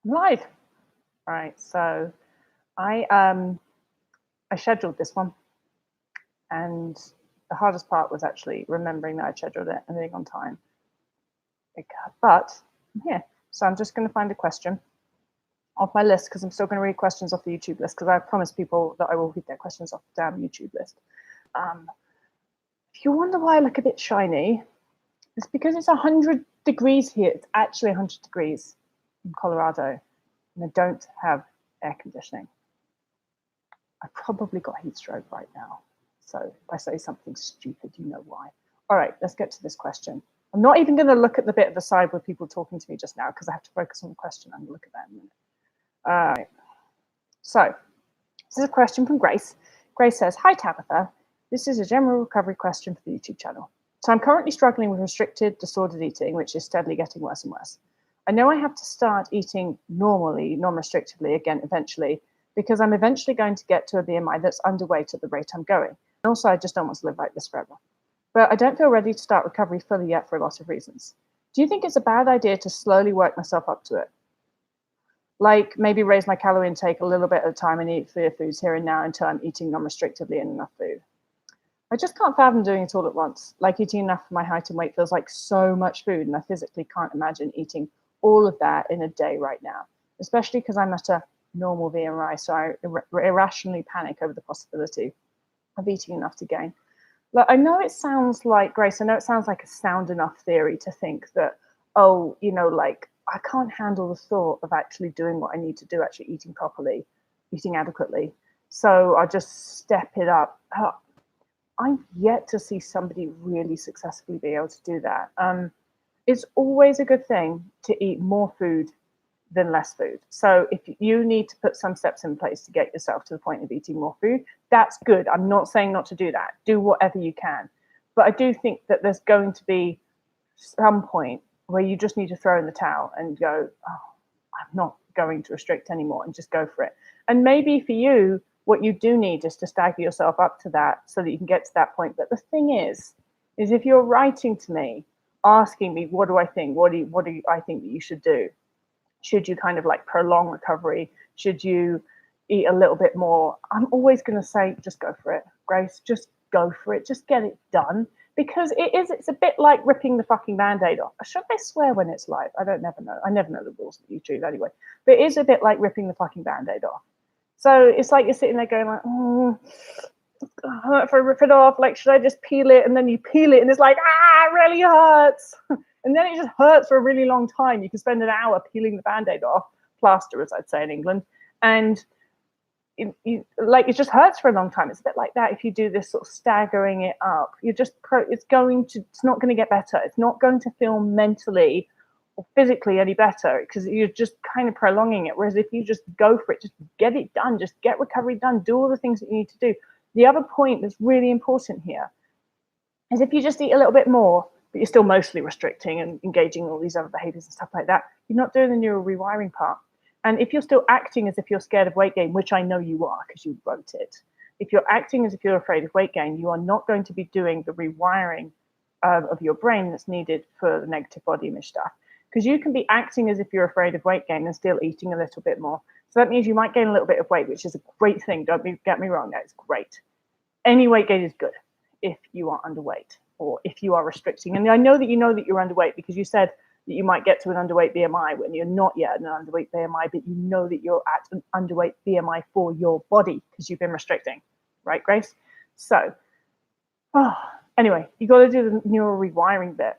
Live. All right. So I scheduled this one, and the hardest part was actually remembering that I scheduled it and being on time. But yeah, so I'm just going to find a question off my list because I'm still going to read questions off the YouTube list because I promised people that I will read their questions off the damn YouTube list. If you wonder why I look a bit shiny, it's because it's 100 degrees here. It's actually 100 degrees in Colorado, and I don't have air conditioning. I probably got heat stroke right now. So if I say something stupid, you know why. All right, let's get to this question. I'm not even going to look at the bit of the side with people talking to me just now because I have to focus on the question. I'm going to look at that in a minute. All right. So this is a question from Grace. Grace says, "Hi, Tabitha. This is a general recovery question for the YouTube channel. So I'm currently struggling with restricted, disordered eating, which is steadily getting worse and worse. I know I have to start eating normally, non-restrictively again eventually, because I'm eventually going to get to a BMI that's underweight at the rate I'm going. And also, I just don't want to live like this forever. But I don't feel ready to start recovery fully yet for a lot of reasons. Do you think it's a bad idea to slowly work myself up to it? Like maybe raise my calorie intake a little bit at a time and eat clear foods here and now until I'm eating non-restrictively and enough food. I just can't fathom doing it all at once. Like eating enough for my height and weight feels like so much food, and I physically can't imagine eating all of that in a day right now, especially because I'm at a normal BMI, so I irrationally panic over the possibility of eating enough to gain. Like, I know it sounds like, Grace, I know it sounds like a sound enough theory to think that, oh, like I can't handle the thought of actually doing what I need to do, actually eating properly, eating adequately. So I just step it up. I'm yet to see somebody really successfully be able to do that. It's always a good thing to eat more food than less food. So if you need to put some steps in place to get yourself to the point of eating more food, that's good. I'm not saying not to do that. Do whatever you can. But I do think that there's going to be some point where you just need to throw in the towel and go, oh, I'm not going to restrict anymore, and just go for it. And maybe for you, what you do need is to stagger yourself up to that so that you can get to that point. But the thing is if you're writing to me, asking me, what do I think? What do I think that you should do? Should you kind of like prolong recovery? Should you eat a little bit more? I'm always going to say, just go for it, Grace. Just go for it. Just get it done. Because it's a bit like ripping the fucking band-aid off. Should I swear when it's live? I never know. I never know the rules of YouTube anyway. But it is a bit like ripping the fucking band-aid off. So it's like you're sitting there going like, if I rip it off, like, should I just peel it? And then you peel it and it's like, it really hurts. And then it just hurts for a really long time. You can spend an hour peeling the band-aid off, plaster, as I'd say in England. And it just hurts for a long time. It's a bit like that. If you do this sort of staggering it up, it's not going to get better. It's not going to feel mentally or physically any better because you're just kind of prolonging it. Whereas if you just go for it, just get it done, just get recovery done, do all the things that you need to do. The other point that's really important here is if you just eat a little bit more, but you're still mostly restricting and engaging in all these other behaviors and stuff like that, you're not doing the neural rewiring part. And if you're still acting as if you're scared of weight gain, which I know you are because you wrote it, if you're acting as if you're afraid of weight gain, you are not going to be doing the rewiring of your brain that's needed for the negative body image stuff. Because you can be acting as if you're afraid of weight gain and still eating a little bit more. So that means you might gain a little bit of weight, which is a great thing. Don't get me wrong, that's great. Any weight gain is good if you are underweight or if you are restricting. And I know that you're underweight because you said that you might get to an underweight BMI when you're not yet at an underweight BMI, but you know that you're at an underweight BMI for your body because you've been restricting, right, Grace? So, anyway, you got to do the neural rewiring bit.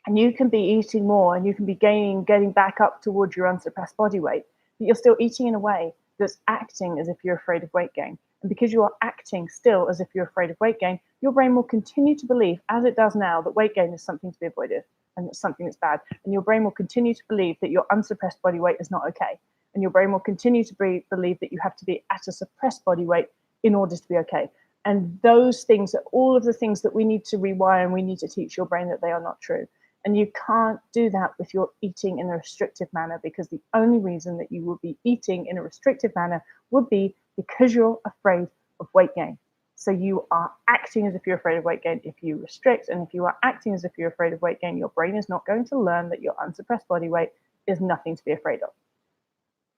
And you can be eating more and you can be getting back up towards your unsuppressed body weight, but you're still eating in a way that's acting as if you're afraid of weight gain. And because you are acting still as if you're afraid of weight gain, your brain will continue to believe, as it does now, that weight gain is something to be avoided and it's something that's bad. And your brain will continue to believe that your unsuppressed body weight is not okay. And your brain will continue to believe that you have to be at a suppressed body weight in order to be okay. And those things are all of the things that we need to rewire and we need to teach your brain that they are not true. And you can't do that with your eating in a restrictive manner because the only reason that you would be eating in a restrictive manner would be because you're afraid of weight gain. So you are acting as if you're afraid of weight gain if you restrict. And if you are acting as if you're afraid of weight gain, your brain is not going to learn that your unsuppressed body weight is nothing to be afraid of.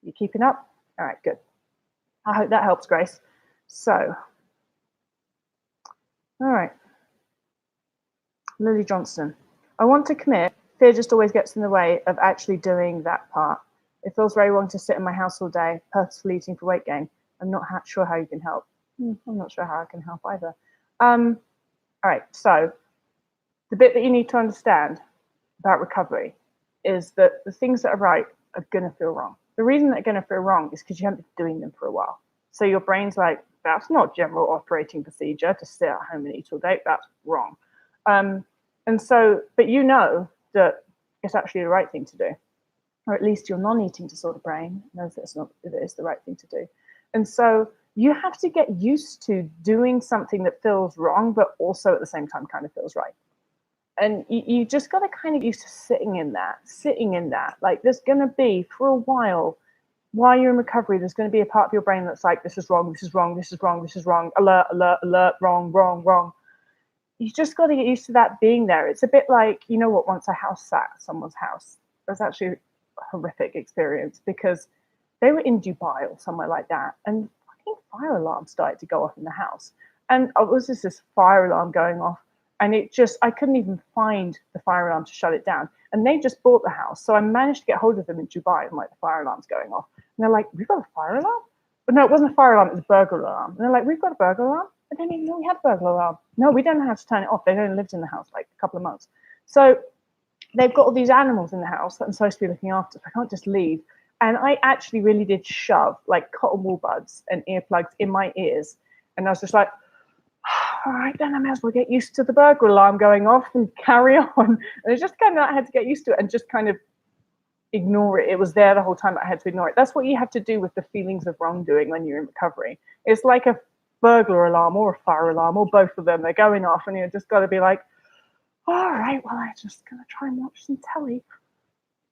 You keeping up? All right, good. I hope that helps, Grace. So, all right. Lily Johnston. I want to commit. Fear just always gets in the way of actually doing that part. It feels very wrong to sit in my house all day, purposefully eating for weight gain. I'm not sure how you can help. I'm not sure how I can help either. All right, so the bit that you need to understand about recovery is that the things that are right are going to feel wrong. The reason they're going to feel wrong is because you haven't been doing them for a while. So your brain's like, that's not general operating procedure to sit at home and eat all day. That's wrong. And so, but you know that it's actually the right thing to do, or at least your non-eating disorder brain knows that it is the right thing to do. And so you have to get used to doing something that feels wrong, but also at the same time kind of feels right. And you just got to kind of get used to sitting in that. Like there's going to be, for a while you're in recovery, there's going to be a part of your brain that's like, this is wrong, this is wrong, this is wrong, this is wrong, alert, alert, alert, wrong, wrong, wrong. You just got to get used to that being there. It's a bit like, you know what, once a house sat at someone's house. It was actually a horrific experience because they were in Dubai or somewhere like that, and fucking fire alarms started to go off in the house. And it was just this fire alarm going off, and I couldn't even find the fire alarm to shut it down. And they just bought the house. So I managed to get hold of them in Dubai, and like the fire alarm's going off. And they're like, we've got a fire alarm? But no, it wasn't a fire alarm, it was a burglar alarm. And they're like, we've got a burglar alarm? I didn't even know we had a burglar alarm. No, we don't know how to turn it off. They've only lived in the house like a couple of months. So they've got all these animals in the house that I'm supposed to be looking after. So I can't just leave. And I actually really did shove like cotton wool buds and earplugs in my ears. And I was just like, all right, then I may as well get used to the burglar alarm going off and carry on. And it's just kind of, I had to get used to it and just kind of ignore it. It was there the whole time. I had to ignore it. That's what you have to do with the feelings of wrongdoing when you're in recovery. It's like a burglar alarm or a fire alarm or both of them. They're going off and you just got to be like, all right, well, I'm just going to try and watch some telly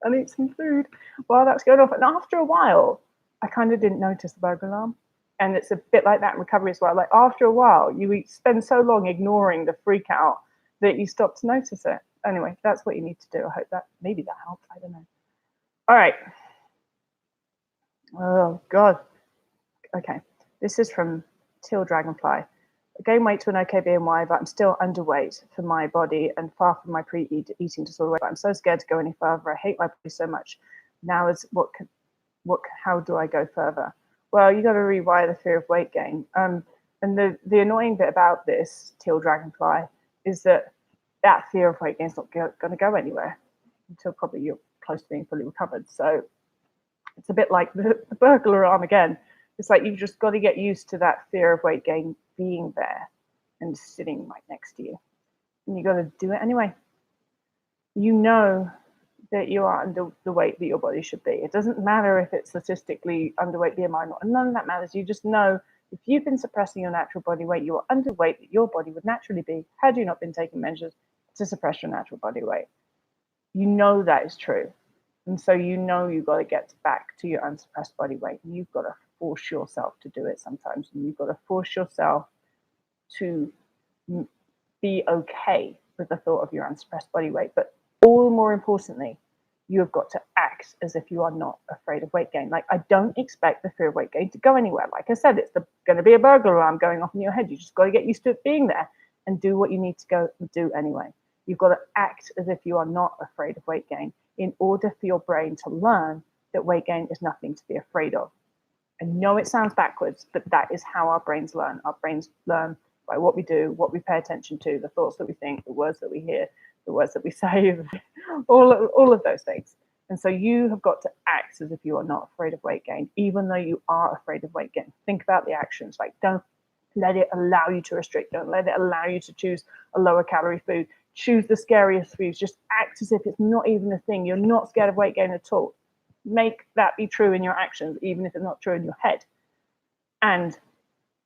and eat some food while that's going off. And after a while, I kind of didn't notice the burglar alarm. And it's a bit like that in recovery as well. Like after a while, you spend so long ignoring the freak out that you stop to notice it. Anyway, that's what you need to do. I hope that maybe that helps. I don't know. All right. Oh, God. Okay. This is from Teal Dragonfly. I gained weight to an okay BMI, but I'm still underweight for my body and far from my pre-eating disorder weight. I'm so scared to go any further. I hate my body so much. Now is how do I go further? Well, you got to rewire the fear of weight gain. And the annoying bit about this, Teal Dragonfly, is that fear of weight gain is not going to go anywhere until probably you're close to being fully recovered. So it's a bit like the burglar alarm again. It's like you've just got to get used to that fear of weight gain being there and sitting right next to you. And you got to do it anyway. You know that you are under the weight that your body should be. It doesn't matter if it's statistically underweight BMI or not. None of that matters. You just know if you've been suppressing your natural body weight, you are underweight that your body would naturally be had you not been taking measures to suppress your natural body weight. You know that is true. And so you know you've got to get back to your unsuppressed body weight. And you've got to force yourself to do it sometimes. And you've got to force yourself to be okay with the thought of your unsuppressed body weight. But all more importantly, you have got to act as if you are not afraid of weight gain. Like, I don't expect the fear of weight gain to go anywhere. Like I said, it's going to be a burglar alarm going off in your head. You just got to get used to it being there and do what you need to go and do anyway. You've got to act as if you are not afraid of weight gain in order for your brain to learn that weight gain is nothing to be afraid of. I know it sounds backwards, but that is how our brains learn. Our brains learn by what we do, what we pay attention to, the thoughts that we think, the words that we hear, the words that we say, all of those things. And so you have got to act as if you are not afraid of weight gain, even though you are afraid of weight gain. Think about the actions. Like, don't let it allow you to restrict. Don't let it allow you to choose a lower calorie food. Choose the scariest foods. Just act as if it's not even a thing. You're not scared of weight gain at all. Make that be true in your actions, even if it's not true in your head. And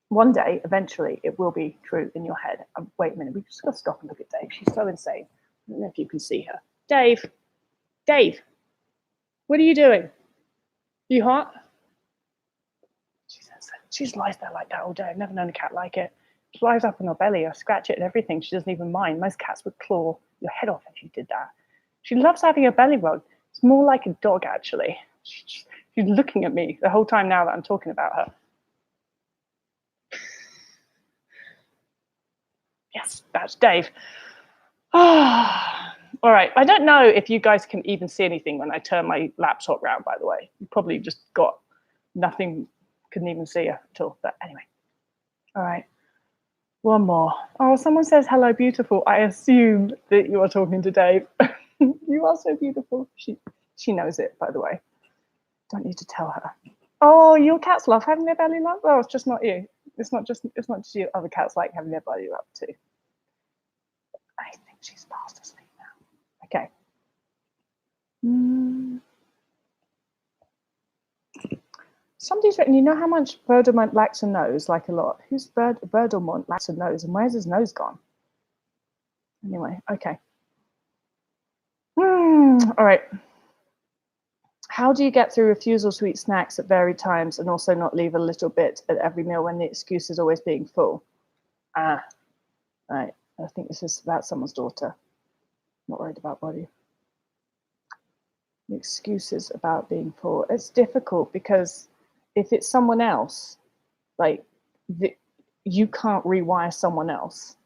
one day, eventually, it will be true in your head. Wait a minute, we've just got to stop and look at Dave. She's so insane. I don't know if you can see her. Dave, what are you doing? You hot? She just lies there like that all day. I've never known a cat like it. She lies up on her belly. I scratch it and everything. She doesn't even mind. Most cats would claw your head off if you did that. She loves having a belly rub. It's more like a dog, actually. She She's looking at me the whole time now that I'm talking about her. Yes, that's Dave. All right. I don't know if you guys can even see anything when I turn my laptop around, by the way. You probably just got nothing, couldn't even see her at all. But anyway. All right. One more. Oh, someone says, hello, beautiful. I assume that you are talking to Dave. You are so beautiful. She knows it, by the way. Don't need to tell her. Oh, your cats love having their belly rubbed? Oh, it's just not you. It's not just you. Other cats like having their belly rubbed too. I think she's fast asleep now. Okay. Somebody's written, you know how much Verdomont lacks a nose? Like a lot. Who's Verdomont lacks a nose? And where's his nose gone? Anyway, okay. All right. How do you get through refusal to eat snacks at varied times and also not leave a little bit at every meal when the excuse is always being full? Right. I think this is about someone's daughter. Not worried about body. The excuses about being full. It's difficult because if it's someone else, like you can't rewire someone else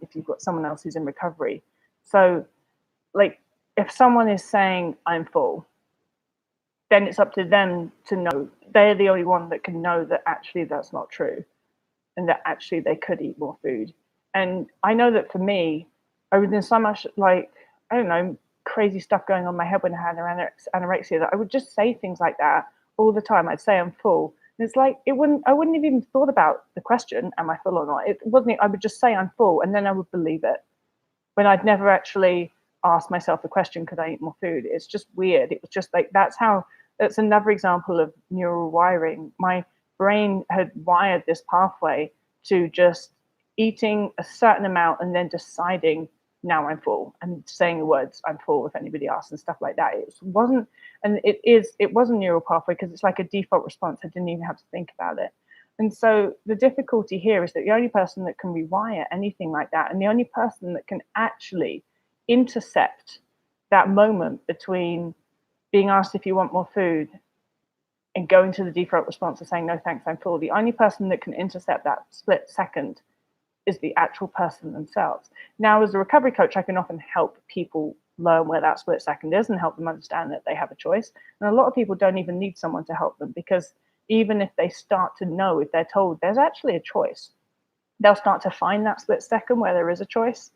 if you've got someone else who's in recovery. So, like, if someone is saying I'm full, then it's up to them to know. They're the only one that can know that actually that's not true and that actually they could eat more food. And I know that for me, I was in so much, like, I don't know, crazy stuff going on in my head when I had anorexia that I would just say things like that all the time. I'd say I'm full. And it's like, I wouldn't have even thought about the question, am I full or not? It wasn't, I would just say I'm full and then I would believe it. When I'd never actually asked myself the question, could I eat more food? It's just weird. It was just like, that's another example of neural wiring. My brain had wired this pathway to just eating a certain amount and then deciding, now I'm full, and saying the words I'm full if anybody asks and stuff like that. It wasn't a neural pathway because it's like a default response. I didn't even have to think about it. And so the difficulty here is that the only person that can rewire anything like that, and the only person that can actually intercept that moment between being asked if you want more food and going to the default response of saying, no, thanks, I'm full, the only person that can intercept that split second is the actual person themselves. Now, as a recovery coach, I can often help people learn where that split second is and help them understand that they have a choice. And a lot of people don't even need someone to help them, because even if they start to know, if they're told there's actually a choice, they'll start to find that split second where there is a choice.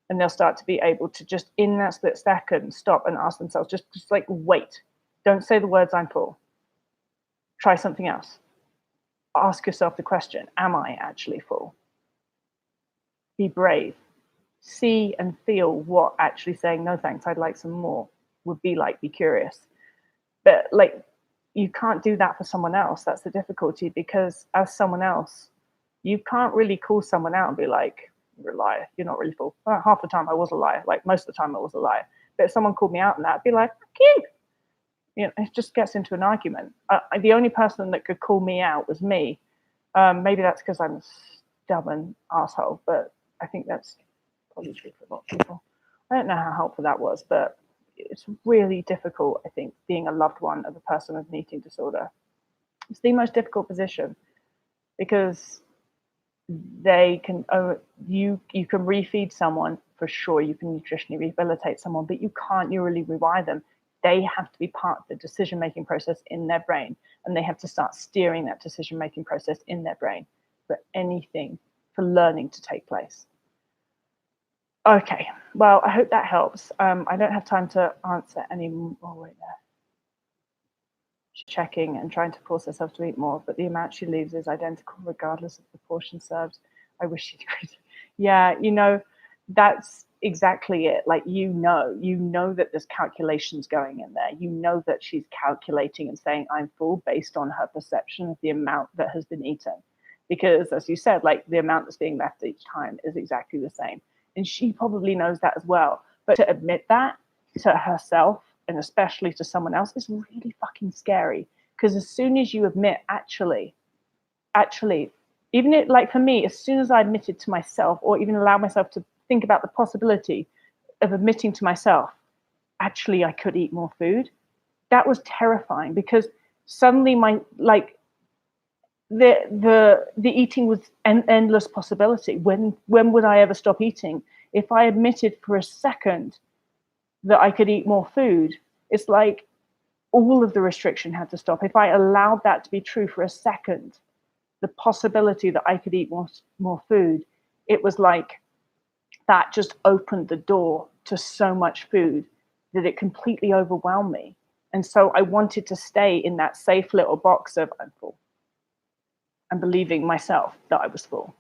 And they'll start to be able to just in that split second stop and ask themselves, just like, wait, don't say the words I'm full. Try something else. Ask yourself the question, am I actually full? Be brave. See and feel what actually saying no thanks, I'd like some more would be like. Be curious. But like, you can't do that for someone else. That's the difficulty, because as someone else, you can't really call someone out and be like, you're a liar, you're not really full. Well, half the time I was a liar, like most of the time I was a liar. But if someone called me out on that, I'd be like, fuck you. You know, it just gets into an argument. The only person that could call me out was me. Maybe that's because I'm a stubborn asshole, but I think that's probably true for a lot of people. I don't know how helpful that was, but it's really difficult, I think, being a loved one of a person with an eating disorder. It's the most difficult position, because they can, you can refeed someone for sure, you can nutritionally rehabilitate someone, but you can't neurally rewire them. They have to be part of the decision-making process in their brain, and they have to start steering that decision-making process in their brain for anything, for learning to take place. Okay, well, I hope that helps. I don't have time to answer any more right there. She's checking and trying to force herself to eat more, but the amount she leaves is identical regardless of the portion served. I wish she'd agree. Yeah, you know, that's exactly it. Like, you know that there's calculations going in there. You know that she's calculating and saying I'm full based on her perception of the amount that has been eaten. Because as you said, like, the amount that's being left each time is exactly the same. And she probably knows that as well. But to admit that to herself, and especially to someone else, is really fucking scary. Because as soon as you admit, actually, even it, like for me, as soon as I admitted to myself, or even allow myself to think about the possibility of admitting to myself, actually, I could eat more food, that was terrifying, because suddenly the eating was an endless possibility. When would I ever stop eating? If I admitted for a second that I could eat more food, it's like all of the restriction had to stop. If I allowed that to be true for a second, the possibility that I could eat more food, it was like that just opened the door to so much food that it completely overwhelmed me. And so I wanted to stay in that safe little box of I'm full and believing myself that I was full.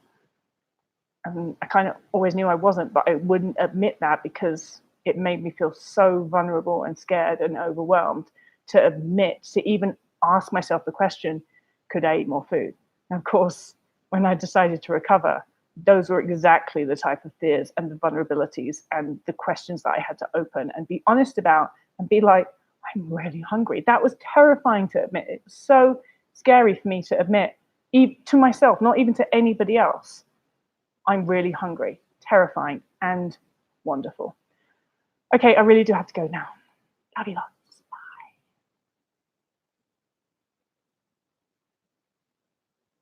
And I kind of always knew I wasn't, but I wouldn't admit that because it made me feel so vulnerable and scared and overwhelmed to admit, to even ask myself the question, could I eat more food? And of course, when I decided to recover, those were exactly the type of fears and the vulnerabilities and the questions that I had to open and be honest about and be like, I'm really hungry. That was terrifying to admit. It was so scary for me to admit to myself, not even to anybody else. I'm really hungry, terrifying and wonderful. Okay, I really do have to go now. Love you lot.